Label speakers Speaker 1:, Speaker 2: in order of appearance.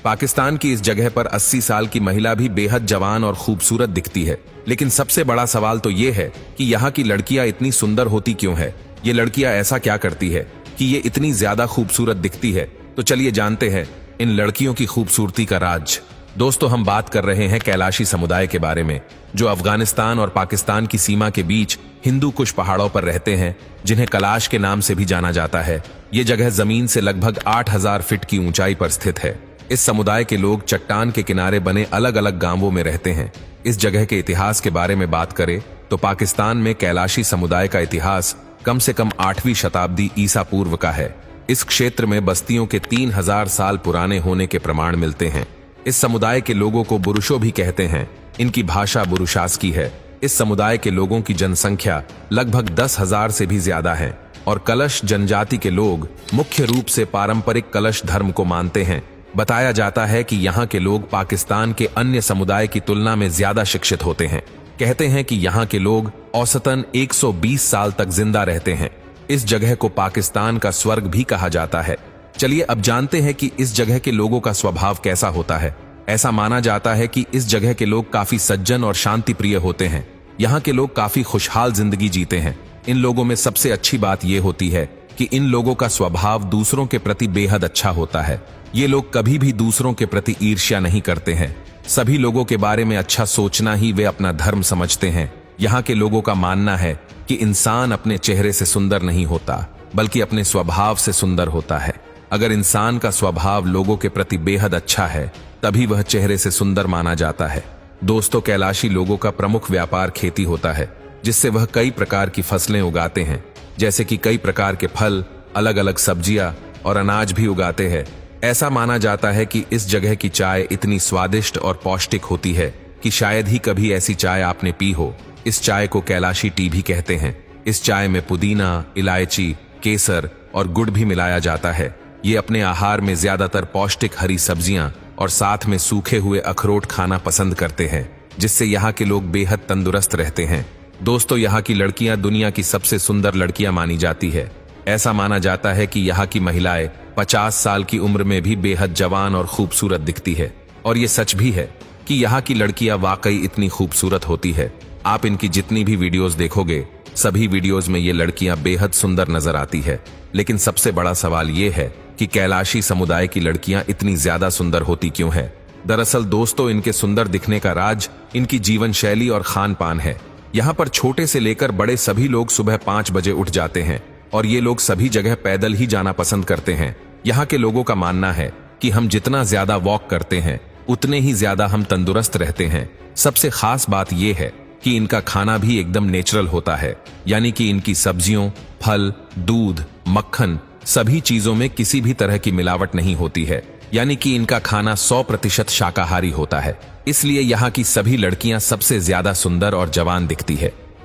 Speaker 1: पाकिस्तान की इस जगह पर 80 साल की महिला भी बेहद जवान और खूबसूरत दिखती है। लेकिन सबसे बड़ा सवाल तो ये है कि यहाँ की लड़कियां इतनी सुंदर होती क्यों है? ये लड़कियां ऐसा क्या करती है कि ये इतनी ज्यादा खूबसूरत दिखती है? तो चलिए जानते हैं इन लड़कियों की खूबसूरती का राज। दोस्तों, हम बात कर रहे हैं कैलाशी समुदाय के बारे में, जो अफगानिस्तान और पाकिस्तान की सीमा के बीच हिंदू कुश पहाड़ों पर रहते हैं, जिन्हें कैलाश के नाम से भी जाना जाता है। ये जगह जमीन से लगभग 8000 फीट की ऊंचाई पर स्थित है। इस समुदाय के लोग चट्टान के किनारे बने अलग अलग गांवों में रहते हैं। इस जगह के इतिहास के बारे में बात करें तो पाकिस्तान में कैलाशी समुदाय का इतिहास कम से कम 8वीं शताब्दी ईसा पूर्व का है। इस क्षेत्र में बस्तियों के 3000 साल पुराने होने के प्रमाण मिलते हैं। इस समुदाय के लोगों को बुरुशो भी कहते हैं। इनकी भाषा बुरुशास्की है। इस समुदाय के लोगों की जनसंख्या लगभग 10,000 से भी ज्यादा है और कलश जनजाति के लोग मुख्य रूप से पारंपरिक कलश धर्म को मानते हैं। बताया जाता है कि यहाँ के लोग पाकिस्तान के अन्य समुदाय की तुलना में ज्यादा शिक्षित होते हैं। कहते हैं कि यहाँ के लोग औसतन 120 साल तक जिंदा रहते हैं। इस जगह को पाकिस्तान का स्वर्ग भी कहा जाता है। चलिए अब जानते हैं कि इस जगह के लोगों का स्वभाव कैसा होता है। ऐसा माना जाता है कि इस जगह के लोग काफी सज्जन और शांति प्रिय होते हैं। यहाँ के लोग काफी खुशहाल जिंदगी जीते हैं। इन लोगों में सबसे अच्छी बात यह होती है कि इन लोगों का स्वभाव दूसरों के प्रति बेहद अच्छा होता है। ये लोग कभी भी दूसरों के प्रति ईर्ष्या नहीं करते हैं। सभी लोगों के बारे में अच्छा सोचना ही वे अपना धर्म समझते हैं। यहाँ के लोगों का मानना है कि इंसान अपने चेहरे से सुंदर नहीं होता, बल्कि अपने स्वभाव से सुंदर होता है। अगर इंसान का स्वभाव लोगों के प्रति बेहद अच्छा है, तभी वह चेहरे से सुंदर माना जाता है। दोस्तों, कैलाशी लोगों का प्रमुख व्यापार खेती होता है, जिससे वह कई प्रकार की फसलें उगाते हैं, जैसे कि कई प्रकार के फल, अलग अलग सब्जियां और अनाज भी उगाते हैं। ऐसा माना जाता है कि इस जगह की चाय इतनी स्वादिष्ट और पौष्टिक होती है कि शायद ही कभी ऐसी चाय आपने पी हो। इस चाय को कैलाशी टी भी कहते हैं। इस चाय में पुदीना, इलायची, केसर और गुड़ भी मिलाया जाता है। ये अपने आहार में ज्यादातर पौष्टिक हरी सब्जियां और साथ में सूखे हुए अखरोट खाना पसंद करते हैं, जिससे यहाँ के लोग बेहद तंदुरुस्त रहते हैं। दोस्तों, यहाँ की लड़कियां दुनिया की सबसे सुंदर लड़कियां मानी जाती है। ऐसा माना जाता है कि यहाँ की महिलाएं 50 साल की उम्र में भी बेहद जवान और खूबसूरत दिखती है। और ये सच भी है कि यहाँ की लड़कियां वाकई इतनी खूबसूरत होती है। आप इनकी जितनी भी वीडियोस देखोगे, सभी वीडियोस में ये लड़कियां बेहद सुंदर नजर आती है। लेकिन सबसे बड़ा सवाल ये है कि कैलाशी समुदाय की लड़कियां इतनी ज्यादा सुंदर होती क्यों है? दरअसल दोस्तों, इनके सुंदर दिखने का राज इनकी जीवन शैली और खान पान है। यहाँ पर छोटे से लेकर बड़े सभी लोग सुबह 5 बजे उठ जाते हैं और ये लोग सभी जगह पैदल ही जाना पसंद करते हैं। यहाँ के लोगों का मानना है कि हम जितना ज्यादा वॉक करते हैं, उतने ही ज्यादा हम तंदुरुस्त रहते हैं। सबसे खास बात यह है कि इनका खाना भी एकदम नेचुरल होता है, यानी कि इनकी सब्जियों, फल, दूध, मक्खन, सभी चीजों में किसी भी तरह की मिलावट नहीं होती है। यानी कि इनका खाना 100% शाकाहारी होता है। इसलिए यहाँ की सभी लड़कियां सबसे ज्यादा सुंदर और जवान दिखती है।